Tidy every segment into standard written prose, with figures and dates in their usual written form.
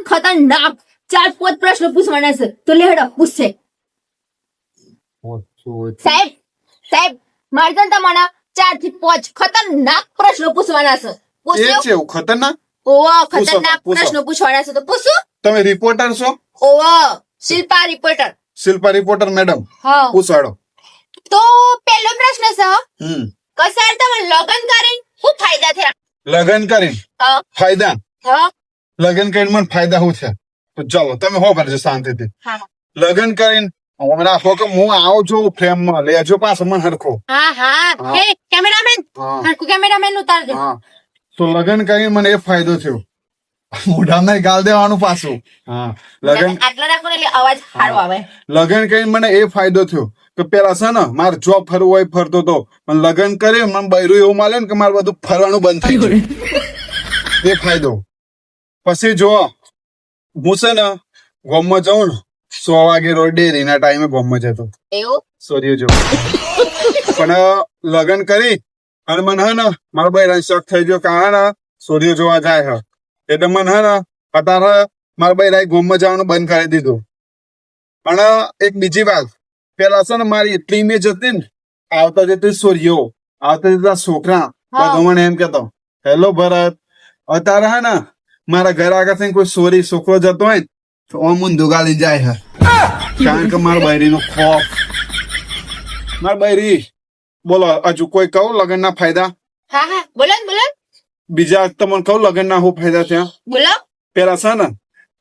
ખતરનાક 4-5 પ્રશ્નો પૂછવાના છે તો લેડો પૂછશે સાહેબ મારે તો તમને 4 થી 5 ખતરનાક પ્રશ્નો પૂછવાના છે એ છે એવું ખતરનાક ઓવા પૂછો, ખતરનાક પૂછો. પ્રશ્નો પૂછવાના છે તો પૂછું તમે રિપોર્ટર છો ઓવા Shilpa reporter Shilpa reporter madam હા પૂછાડો તો પહેલો પ્રશ્ન છે કસાર તમે લગન કરીને શું ફાયદા થયા લગન કરીને હા ફાયદા હા લગન કરીને મને ફાયદા શું છે તો ચાલો તમે હો કરજો શાંતિથી હા લગન કરીને હમણાં રાખો કે હું આવું છું ફ્રેમમાં લેજો પાછો મને હરખો હા હા હા. હે કેમેરામેન હા હરકુ કેમેરામેન ઉતારજો હા તો લગન કરીને મને એ ફાયદો થયો મોઢામાં ગાલ દેવાનું પાછું હા લગન આટલા રાખો ને એટલે અવાજ સારો આવે લગન કરીને મને એ ફાયદો થયો કે પેલા છે ને મારે જોબ ફરવું હોય ફરતો તો પણ લગન કરી મને બૈરું એવું મળે ને કે મારે બધું ફરવાનું બંધ થઈ ગયું એ ફાયદો પછી જો હું છે ને ગોમમાં જાઉં ને 100 વાગે રોજ ડેરીના ટાઈમે ગોમમાં જતો એવું સોરીઓ જો પણ લગન કરી અને મને હે ને મારા બૈરાને શોખ થઈ ગયો કે હા ને સોરીઓ જોવા જાય હે એટલે મને હે ને અત્યારે મારા બૈરાએ ગોમમાં જવાનું બંધ કરી દીધું અને એક બીજી વાત પેલા છે ને મારી એટલી ઇમેજ હતી ને આવતા જતી સોરીઓ આવતા જતા છોકરા હા. બધો મને એમ કેતો હેલો ભરત અત્યારે હે ને મારા ઘર આગળ કોઈ સોરી છોકરો જતો હોય ને તો ઓમ ઊંધું ગાલી જાય હે કારણ કે મારા બૈરીનો ખોફ મારા બૈરી બોલો હજુ કોઈ કહું લગ્નના ફાયદા હા હા બોલો ને બોલો બીજા તમને કહું લગ્નના શું ફાયદા થયા બોલો પેલા છે ને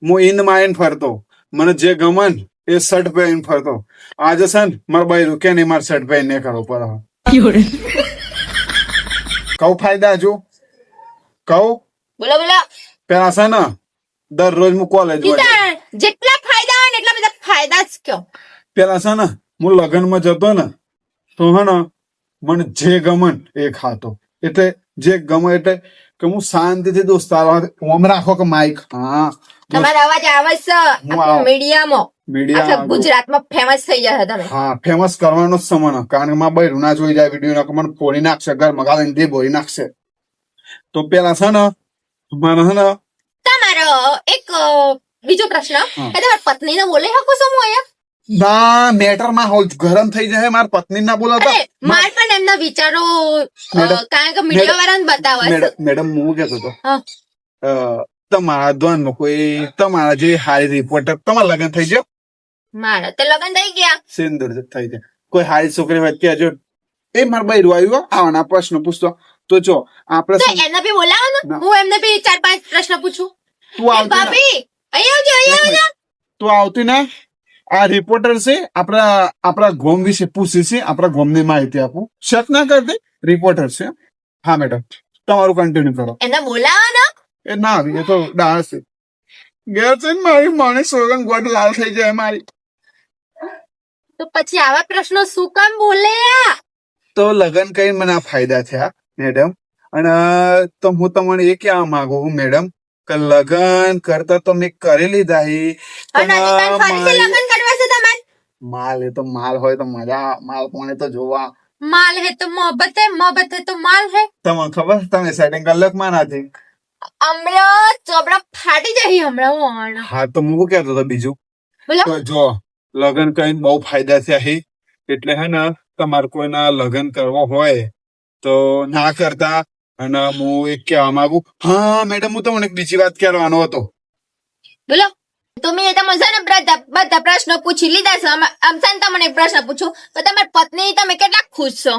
હું ઇન માં ફરતો મને જે ગમે ને એ શર્ટ પહેરીને ફરતો આજે છે ને મારા બૈરું કે નહીં મારે શર્ટ પહેરીને કરવો પડે કહું ફાયદા હજુ કહું બોલો બોલો પેલા છે ને દરરોજ હું કોલેજ ઈતા જેટલા ફાયદા હોય ને એટલા બધા ફાયદા જ કયો પેલા છે ને હું લગ્નમાં જતો ને તો હે ને મને જે ગમે ને એ ખાતો એટલે જે ગમે એટલે કે હું શાંતિથી દોસ્તારો ઓમ રાખો કે માઇક હા તમારો અવાજ આવે છે આવું. મીડિયામાં મીડિયા આખા ગુજરાતમાં ફેમસ થઈ જશે તમે હા ફેમસ કરવાનો જ સમય કારણ કે મારા બૈરું ના જોઈ જાય વિડીયો ના મને ફોડી નાખશે ઘર મગાવીને દે બોરી નાખશે તો પેલા છે ને મને છે ને તમારો એક બીજો પ્રશ્ન હા. કે તમારી પત્નીને બોલી શકો છો હું અહીંયા ના મેટર માં હોલ ગરમ થઈ જાય મારા પત્ની ના બોલાતા અરે માર પણ એમના વિચારો મેડમ, કારણ કે મીડિયા વાળાને બતાવે છે મેડમ હું કેતો હતો હા. તમારા ધ્યાનમાં કોઈ તમારા જે હારી રિપોર્ટર તમારા લગ્ન થઈ ગયો મારા તો લગ્ન થઈ ગયા સિંદૂર થઈ જાય કોઈ હારી છોકરી હોય ત્યાં જો એ મારા બૈરું આવ્યું આવાના પ્રશ્ન પૂછતો તો જો આપણે તો શું- એમને બી બોલાવો ને ના. હું એમને બી 4-5 પ્રશ્ન પૂછું તું એ આવતી ના ભાભી અહીંયા આવજો તું આવતી ના આ રિપોર્ટર છે આપણા ગોમ વિશે પૂછી છે આપણા ગોમની માહિતી આપું શક ના કરતી રિપોર્ટર છે હા મેડમ તમારું કન્ટિન્યુ કરો એમને બોલાવો ને એ ના આવી એ તો ડાન્સ છે ઘેર છે ને મારી મને સોગન ગોટ લાલ થઈ જાય મારી તો પછી આવા પ્રશ્નો શું કામ બોલે તો લગન કઈ મને આ ફાયદા થયા મેડમ અને તો હું તમને એ કહેવા માંગુ છું મેડમ કે લગન કરતા તો મેં કરી લીધા અને હજી તાર ફરીથી લગ્ન કરવા છે તમારે માલ એ તો માલ હોય તો મજા માલ કોને તો જોવા માલ હે તો મોહબ્બત હે તો માલ હે તમને ખબર તમે સેટિંગ કલાક માં નથી હમણાં ચોપડા ફાટી જાય હમણાં હા તો હું શું કહેતો હતો બીજું બોલો તો જો લગન કરીને બહુ ફાયદા થયા છે એટલે હે ને તમારે કોઈના લગન કરવો હોય તો ના કરતા અને હું એક કહેવા માંગુ હા મેડમ હું તમને એક બીજી વાત કહેવાનો હતો બોલો તો મેં તમને છે ને બધા પ્રશ્નો પૂછી લીધા છે આમ છે ને તમને એક પ્રશ્ન પૂછું તો તમારી પત્ની તમે કેટલા ખુશ છો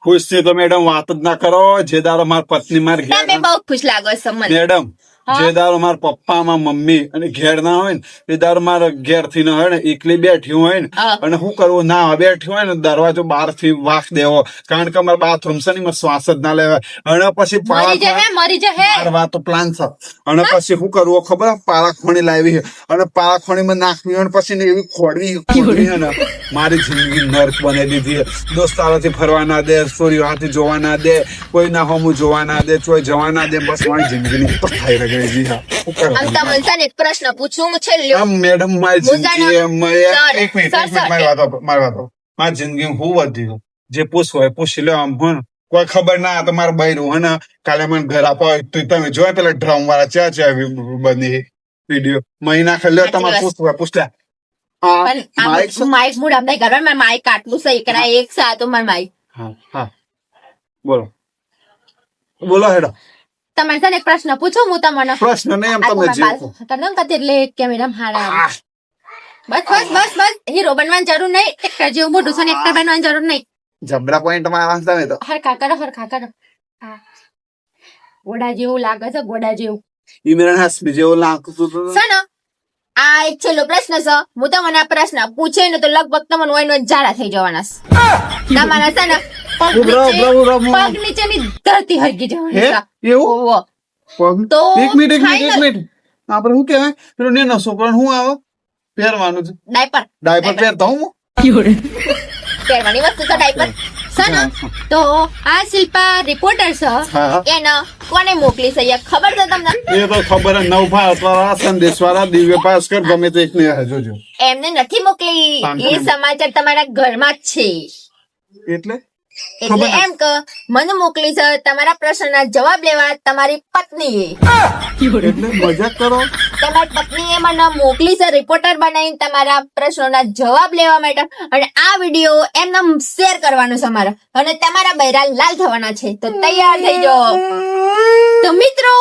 ખુશ છે તો મેડમ વાત જ ના કરો જે દારો મારી પત્ની મારી તમે ઘેર બહુ ખુશ લાગો છો મને મેડમ હા? જે દારો મારા પપ્પા માં મમ્મી અને ઘેર ના હોય ને એ દારો મારા ઘેર થી ના હોય ને એકલી બેઠી હોય ને હા. અને શું કરવું ના બેઠી હોય ને દરવાજો બહાર થી વાંક દેવો કારણ કે અમારા બાથરૂમ છે ને એમાં શ્વાસ જ ના લેવાય અને પછી મરી જશે મારવા તો પ્લાન છે અને પછી શું કરવું ખબર પારાખોણી લાવી અને પારાખોણીમાં નાખવી અને પછી ને એવી ખોડવી હે ને મારી જિંદગી નર્ક બનાવી દીધી દોસ્તારોથી ફરવા ના દે સ્ટોરીઓ હાથી જોવા ના દે કોઈ ના હોમું જોવા ના દે કોઈ જવા ના દે બસ મારી જિંદગીની તો થાય રહી જી હા શું કરું? આમ તમને છે ને એક પ્રશ્ન પૂછું હું છેલ્લો આમ મેડમ મારી જિંદગી સર, એક મિનિટ સર, મારી વાતો મારી જિંદગી હું વધ્યું જે પૂછવું હોય પૂછી લો આમ ભણ કોઈ ખબર ના તો મારું બૈરું હે ને કાલે મને ઘર આપો તો તમે જોયા પેલા ડ્રમ વાળા ચા બની વિડીયો મહિના ખેલ્યો તમારે પૂછતા હા પણ માઇક છે? માઇક મૂડ આમ નહીં કરવા મારે માઇક આટલું છે એકડા એક છે આ તો મારે માઇક હા હા બોલો બોલો હેડો તમારે છે ને એક પ્રશ્ન પૂછો હું તમને પ્રશ્ન નહીં એમ આ તમે તમારા જે બાલ તમને કહેતી એટલે કેમેરા હારા આવે. બસ બસ બસ બસ હીરો બનવાની જરૂર નહીં એક્ટર જેવું મોટું છે ને એક્ટર બનવાની જરૂર નહીં જબરા પોઈન્ટ માં વાંચતા હોય તો હરખા કરો હા ગોડા જેવું લાગે છે ગોડા જેવું ઇમરાન હાસમી જેવો લાગતું હતું છે ને આ એક છેલ્લો પ્રશ્ન છે હું તમને આ પ્રશ્ન પૂછે ને તો લગભગ તમને હોય જાડા થઈ જવાના છે. તમારા છે ને પગ નીચેની ધરતી હરગી જવાની હે છે. એવું ઓવો. પગ તો એક મિનિટ final. આપડે શું કહેવાય પેલો નેનો છોકરો શું આવે પહેરવાનું છે ડાયપર ડાયપર પહેરતા હું પહેરવાની વસ્તુ છે ડાયપર છે ને તો આ શિલ્પા રિપોર્ટર હા. છે એને કોને મોકલી છે એ ખબર છે તમને એ તો ખબર જ નવભા અથવા સંદેશ વાળા દિવ્ય ભાસ્કર ગમે તે એકને જોજો એમને નથી મોકલી પાંચસો એ સમાચાર તમારા ઘરમાં જ છે એટલે એટલે એમ કે મને મોકલી છે તમારા પ્રશ્નના જવાબ લેવા તમારી પત્નીએ એટલે મજાક કરો તમારી પત્નીએ મને મોકલી છે રિપોર્ટર બનાવીને તમારા પ્રશ્નોના જવાબ લેવા માટે અને આ વિડીયો એમને શેર કરવાનો છે અમારે અને તમારા બૈરા લાલ થવાના છે તો તૈયાર થઈ જાઓ તો મિત્રો